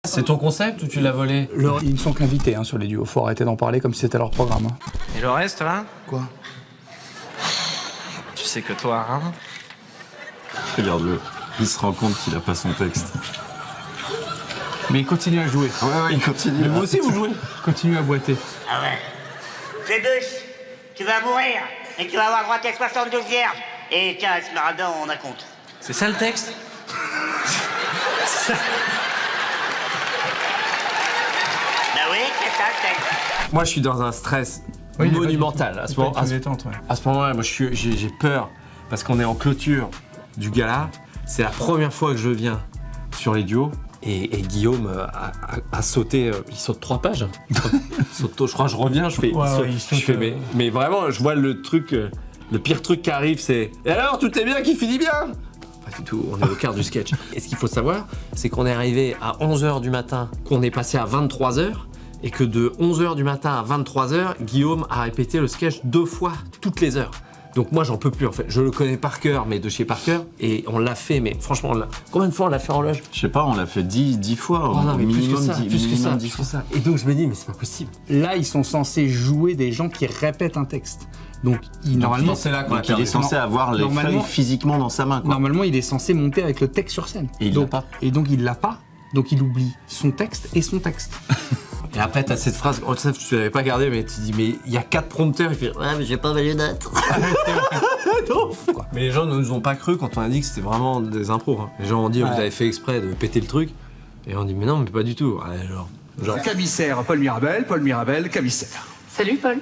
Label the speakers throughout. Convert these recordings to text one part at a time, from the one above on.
Speaker 1: C'est ton concept ou tu l'as volé?
Speaker 2: Ils ne sont qu'invités sur les duos, faut arrêter d'en parler comme si c'était leur programme.
Speaker 1: Et le reste, là?
Speaker 2: Quoi?
Speaker 1: Tu sais que toi, hein?
Speaker 3: Regarde-le, il se rend compte qu'il a pas son texte.
Speaker 2: Mais il continue à jouer.
Speaker 3: Ouais, il continue.
Speaker 2: Mais vous aussi vous jouez. Continue à boiter.
Speaker 4: Ah ouais. Phébus, tu vas mourir et tu vas avoir droit à tes 72 vierges. Et tiens, Esmeralda, on a compte.
Speaker 1: C'est ça le texte?
Speaker 4: Bah oui, c'est ça le texte.
Speaker 1: Moi, je suis dans un stress
Speaker 2: Oui,
Speaker 1: monumental. À ce moment, à ce moment-là, moi, j'ai peur parce qu'on est en clôture du gala. C'est la première fois que je viens sur les duos. Et Guillaume a sauté, il saute 3 pages. Je crois que je reviens, je fais, mais vraiment, je vois le truc, le pire truc qui arrive, c'est « Et alors, tout est bien, qui finit bien ?» Pas du tout, on est au quart du sketch. Et ce qu'il faut savoir, c'est qu'on est arrivé à 11h du matin, qu'on est passé à 23h, et que de 11h du matin à 23h, Guillaume a répété le sketch 2 fois toutes les heures. Donc moi j'en peux plus en fait, je le connais par cœur, mais de chez par cœur, et on l'a fait, mais franchement, combien de fois on l'a fait en loge?
Speaker 3: Je sais pas, on l'a fait 10 fois,
Speaker 1: Oh non, mais
Speaker 3: minimum
Speaker 1: plus que
Speaker 3: 10 fois.
Speaker 1: ça. Et donc je me dis, mais c'est pas possible.
Speaker 2: Là, ils sont censés jouer des gens qui répètent un texte. Donc, normalement,
Speaker 1: c'est là qu'on a
Speaker 3: Donc il est
Speaker 1: perdu.
Speaker 3: censé avoir les
Speaker 2: Normalement-
Speaker 3: feuilles physiquement dans sa main, quoi.
Speaker 2: normalement, il est censé monter avec le texte sur scène.
Speaker 3: Et il l'a pas.
Speaker 2: Et donc, il l'a pas. Donc, il oublie son texte et son texte.
Speaker 1: Et après, t'as cette phrase, oh, ça, tu l'avais pas gardée, mais tu dis, mais il y a 4 prompteurs, il fait, ouais, mais j'ai pas mes lunettes. Mais les gens ne nous ont pas cru quand on a dit que c'était vraiment des impros. Hein. Les gens ont dit, vous avez fait exprès de péter le truc. Et on dit, mais non, mais pas du tout. Ouais, genre...
Speaker 5: Commissaire Paul Mirabel, commissaire.
Speaker 6: Salut Paul.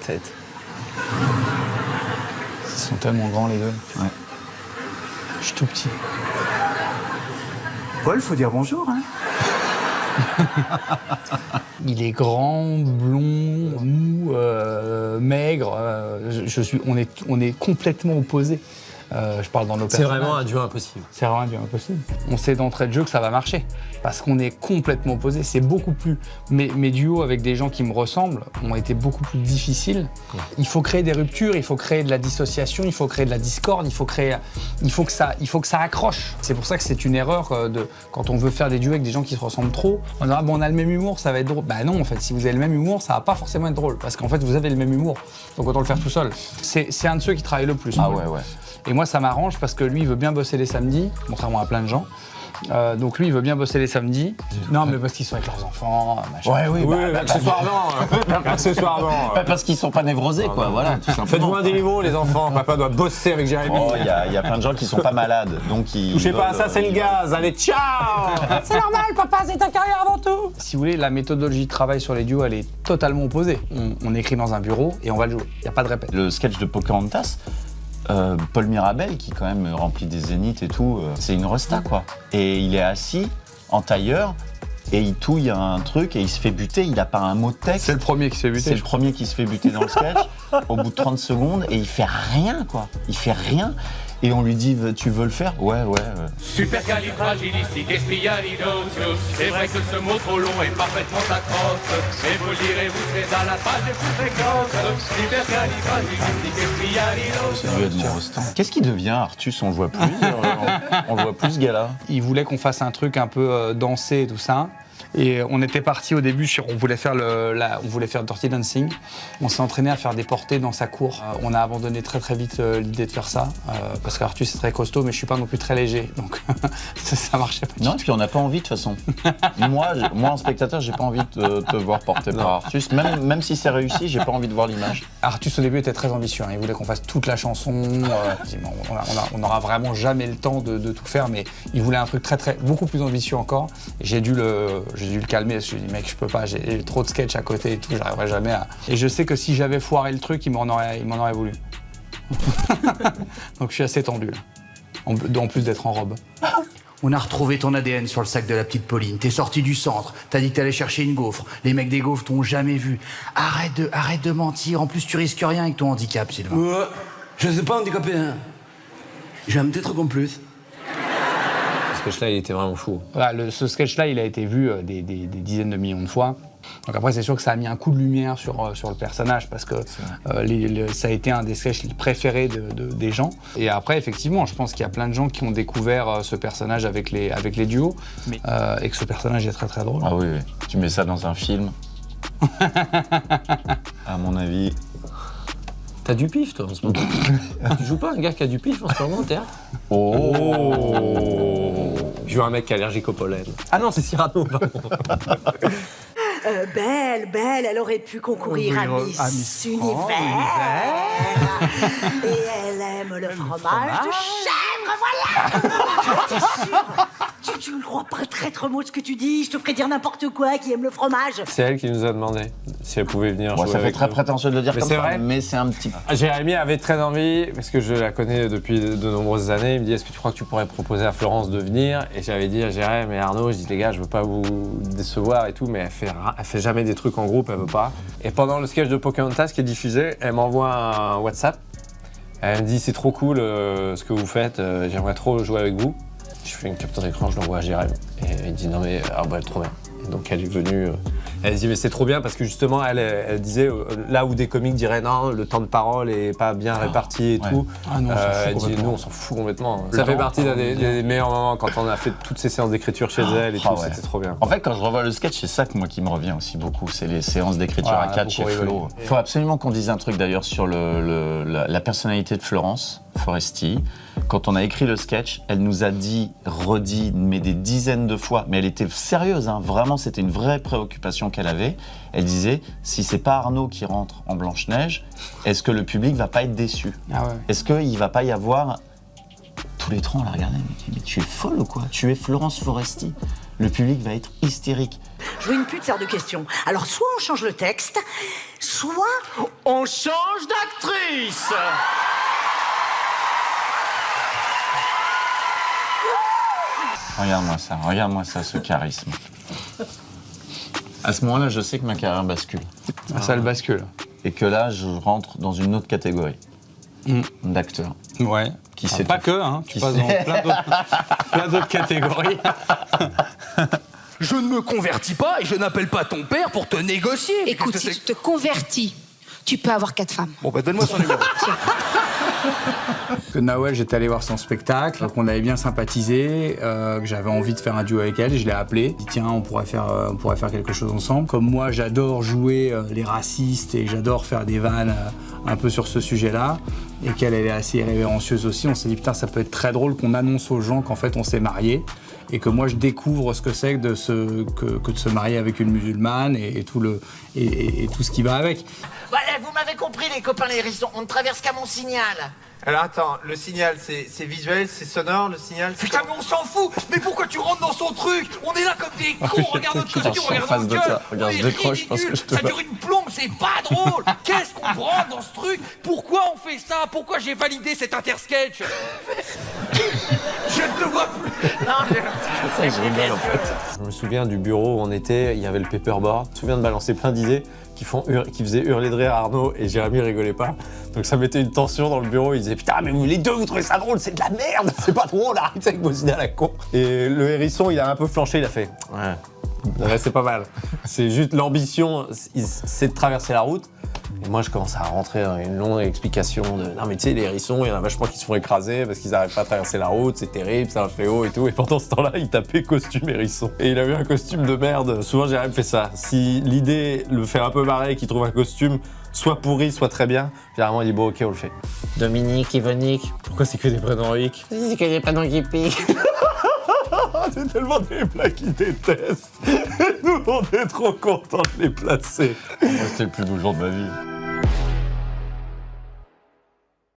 Speaker 1: Tête.
Speaker 2: Ils sont tellement grands, les deux.
Speaker 3: Ouais.
Speaker 2: Je suis tout petit.
Speaker 5: Paul, faut dire bonjour, hein.
Speaker 2: Il est grand, blond, mou, maigre. On est complètement opposés. Je parle dans nos
Speaker 1: C'est
Speaker 2: personnages.
Speaker 1: vraiment un duo impossible.
Speaker 2: C'est vraiment bien impossible. On sait d'entrée de jeu que ça va marcher. Parce qu'on est complètement opposés. C'est beaucoup plus... Mes duos avec des gens qui me ressemblent ont été beaucoup plus difficiles. Il faut créer des ruptures, il faut créer de la dissociation, il faut créer de la discorde, il faut que ça accroche. C'est pour ça que c'est une erreur quand on veut faire des duos avec des gens qui se ressemblent trop. On dira, bon, on a le même humour, ça va être drôle. Bah non, en fait, si vous avez le même humour, ça va pas forcément être drôle. Parce qu'en fait, vous avez le même humour. Donc autant le faire tout seul. C'est un de ceux qui travaille le plus.
Speaker 3: Ah ouais.
Speaker 2: Et moi, ça m'arrange parce que lui, il veut bien bosser les samedis, contrairement à plein de gens. Donc lui, il veut bien bosser les samedis. Non, mais parce qu'ils sont avec leurs enfants, machin.
Speaker 3: Ouais, oui,
Speaker 1: accessoirement.
Speaker 3: parce qu'ils sont pas névrosés, quoi, voilà, tout simplement.
Speaker 1: Faites-vous un délivré, les enfants. Papa doit bosser avec Jérémy.
Speaker 3: Oh, il y a plein de gens qui sont pas malades, donc ils...
Speaker 1: Touchez pas à
Speaker 3: veulent,
Speaker 1: ça, c'est le
Speaker 3: ils
Speaker 1: gaz. Allez, ciao.
Speaker 2: C'est normal, papa, c'est ta carrière avant tout. Si vous voulez, la méthodologie de travail sur les duos, elle est totalement opposée. On écrit dans un bureau et on va le jouer. Il n'y a pas de répète.
Speaker 3: Le sketch de Pocahontas, Paul Mirabel, qui quand même remplit des zéniths et tout, c'est une resta, quoi. Et il est assis en tailleur et il touille un truc et il se fait buter, il a pas un mot de texte.
Speaker 2: C'est le premier qui se fait buter.
Speaker 3: C'est le premier qui se fait buter dans le sketch au bout de 30 secondes et il fait rien, quoi. Il fait rien. Et on lui dit, tu veux le faire? Ouais.
Speaker 7: Supercalifragilisticexpialidocious. C'est vrai que ce mot trop long est parfaitement atroce. Mais vous le direz, vous serez à la page des plus fréquentes. Supercalifragilisticexpialidocious.
Speaker 3: C'est dû être mon restant. Qu'est-ce qui devient, Artus? On le voit plus, on le voit plus, ce gars-là.
Speaker 2: Il voulait qu'on fasse un truc un peu dansé et tout ça. Et on était parti au début sur, on voulait faire Dirty Dancing. On s'est entraîné à faire des portées dans sa cour. On a abandonné très très vite l'idée de faire ça parce qu'Artus est très costaud, mais je suis pas non plus très léger, donc ça marchait pas.
Speaker 3: Non, et puis on n'a pas envie de toute façon. moi, en spectateur, j'ai pas envie de te voir porté par Artus. Même si c'est réussi, j'ai pas envie de voir l'image.
Speaker 2: Artus au début était très ambitieux, hein. Il voulait qu'on fasse toute la chanson. On n'aura vraiment jamais le temps de tout faire, mais il voulait un truc beaucoup plus ambitieux encore. Et j'ai dû le calmer. Je me suis dit, mec, je peux pas, j'ai trop de sketch à côté et tout, j'arriverai jamais à. Et je sais que si j'avais foiré le truc, il m'en aurait voulu. Donc je suis assez tendu, là. En plus d'être en robe.
Speaker 5: On a retrouvé ton ADN sur le sac de la petite Pauline. T'es sorti du centre. T'as dit que t'allais chercher une gaufre. Les mecs des gaufres t'ont jamais vu. Arrête de mentir. En plus, tu risques rien avec ton handicap, Sylvain.
Speaker 8: Ouais, je sais pas handicapé, hein. J'aime peut-être qu'on plus.
Speaker 1: Ce sketch-là, il était vraiment fou.
Speaker 2: Voilà, ce sketch-là, il a été vu des dizaines de millions de fois. Donc après, c'est sûr que ça a mis un coup de lumière sur le personnage parce que ça a été un des sketchs préférés des gens. Et après, effectivement, je pense qu'il y a plein de gens qui ont découvert ce personnage avec les duos et que ce personnage est très très drôle.
Speaker 3: Ah oui, oui. Tu mets ça dans un film. À mon avis.
Speaker 1: T'as du pif, toi, en ce moment. Tu joues pas un gars qui a du pif en ce moment au théâtre?
Speaker 3: Oh.
Speaker 1: Je joue un mec qui est allergique au pollen. Ah non, c'est Cyrano, pardon.
Speaker 6: Belle, elle aurait pu concourir à Miss Univers. Et elle aime le fromage de chèvre, voilà. T'es sûr? Tu ne crois pas traître mot ce que tu dis? Je te ferais dire n'importe quoi qui aime le fromage.
Speaker 1: C'est elle qui nous a demandé si elle pouvait venir jouer
Speaker 3: Ça fait
Speaker 1: avec
Speaker 3: très
Speaker 1: nous.
Speaker 3: prétentieux de le dire
Speaker 1: Mais
Speaker 3: comme
Speaker 1: c'est
Speaker 3: ça,
Speaker 1: vrai.
Speaker 3: mais c'est un petit...
Speaker 1: Jérémy avait très envie, parce que je la connais depuis de nombreuses années, il me dit est-ce que tu crois que tu pourrais proposer à Florence de venir? Et j'avais dit à Jérémy et Arnaud, je dis les gars, je veux pas vous décevoir et tout, mais elle fait jamais des trucs en groupe, elle veut pas. Et pendant le sketch de Pocahontas qui est diffusé, elle m'envoie un WhatsApp, elle me dit c'est trop cool ce que vous faites, j'aimerais trop jouer avec vous. Je fais une capture d'écran, je l'envoie à Jérémy. Et il dit non mais trop bien. Et donc elle est venue, elle dit mais c'est trop bien parce que justement elle disait là où des comiques diraient non le temps de parole est pas bien réparti et tout.
Speaker 2: Ah non,
Speaker 1: Elle dit nous on s'en fout complètement. Ça fait partie d'un des meilleurs moments quand on a fait toutes ces séances d'écriture chez elle et tout, c'était trop bien.
Speaker 3: En fait quand je revois le sketch, c'est ça qui me revient aussi beaucoup, c'est les séances d'écriture à 4 chez Flo. Il faut absolument qu'on dise un truc d'ailleurs sur la personnalité de Florence Foresti. Quand on a écrit le sketch, elle nous a redit, mais des dizaines de fois, mais elle était sérieuse, hein, vraiment, c'était une vraie préoccupation qu'elle avait. Elle disait, si c'est pas Arnaud qui rentre en Blanche-Neige, est-ce que le public va pas être déçu? Est-ce qu'il va pas y avoir... Tous les trois, on la regardait, mais tu es folle ou quoi? Tu es Florence Foresti. Le public va être hystérique.
Speaker 6: Jouer une pute sert de question. Alors soit on change le texte, soit on change d'actrice.
Speaker 3: Regarde-moi ça, ce charisme. À ce moment-là, je sais que ma carrière bascule.
Speaker 2: Ça le bascule.
Speaker 3: Et que là, je rentre dans une autre catégorie d'acteurs.
Speaker 2: Ouais.
Speaker 3: Qui sait
Speaker 2: pas
Speaker 3: tout.
Speaker 2: que, hein. Tu passes dans plein d'autres catégories.
Speaker 5: Je ne me convertis pas et je n'appelle pas ton père pour te négocier.
Speaker 9: Écoute, si tu te convertis, tu peux avoir 4 femmes.
Speaker 5: Bon, bah donne-moi son numéro.
Speaker 2: Que Nawel, j'étais allé voir son spectacle, qu'on avait bien sympathisé, que j'avais envie de faire un duo avec elle, je l'ai appelée. J'ai dit tiens, on pourrait faire quelque chose ensemble. Comme moi, j'adore jouer les racistes et j'adore faire des vannes un peu sur ce sujet-là, et qu'elle est assez irrévérencieuse aussi, on s'est dit putain, ça peut être très drôle qu'on annonce aux gens qu'en fait on s'est mariés et que moi je découvre ce que c'est que de se marier avec une musulmane et tout ce qui va avec.
Speaker 10: Voilà, vous m'avez compris les copains les hérissons, on ne traverse qu'à mon signal.
Speaker 11: Alors attends, le signal c'est visuel, c'est sonore, le signal c'est...
Speaker 7: Putain mais on s'en fout. Mais pourquoi tu rentres dans son truc? On est là comme des cons, regarde notre costume, regarde notre gueule.
Speaker 3: Regarde, je décroche, je pense que je te...
Speaker 7: Ça dure une plombe, c'est pas drôle. Qu'est-ce qu'on branle dans ce truc? Pourquoi on fait ça? Pourquoi j'ai validé cet intersketch? Je ne te vois plus.
Speaker 10: Non,
Speaker 3: C'est génial en fait.
Speaker 1: Je me souviens du bureau où on était, il y avait le paperboard. Je me souviens de balancer plein d'idées qui faisaient hurler de rire Arnaud et Jérémy rigolait pas. Donc ça mettait une tension dans le bureau, ils disaient putain mais vous les deux vous trouvez ça drôle, c'est de la merde, c'est pas drôle, arrêtez avec vos idées à la con. Et le hérisson il a un peu flanché, il a fait ouais c'est pas mal. C'est juste l'ambition, c'est de traverser la route. Et moi je commence à rentrer dans une longue explication de non mais tu sais les hérissons, il y en a vachement qui se font écraser parce qu'ils n'arrivent pas à traverser la route, c'est terrible, c'est un fléau et tout. Et pendant ce temps-là il tapait costume hérisson. Et il avait un costume de merde. Souvent Jérémy fait ça. Si l'idée le fait un peu marrer et qu'il trouve un costume soit pourri, soit très bien, généralement il dit bon ok on le fait.
Speaker 4: Dominique, Yvonique.
Speaker 1: Pourquoi c'est que des prénoms Rick?
Speaker 4: C'est que des prénoms qui piquent.
Speaker 1: C'est tellement des plats qu'ils détestent. Nous on est trop contents de les placer.
Speaker 3: Moi, c'était le plus beau jour de ma vie.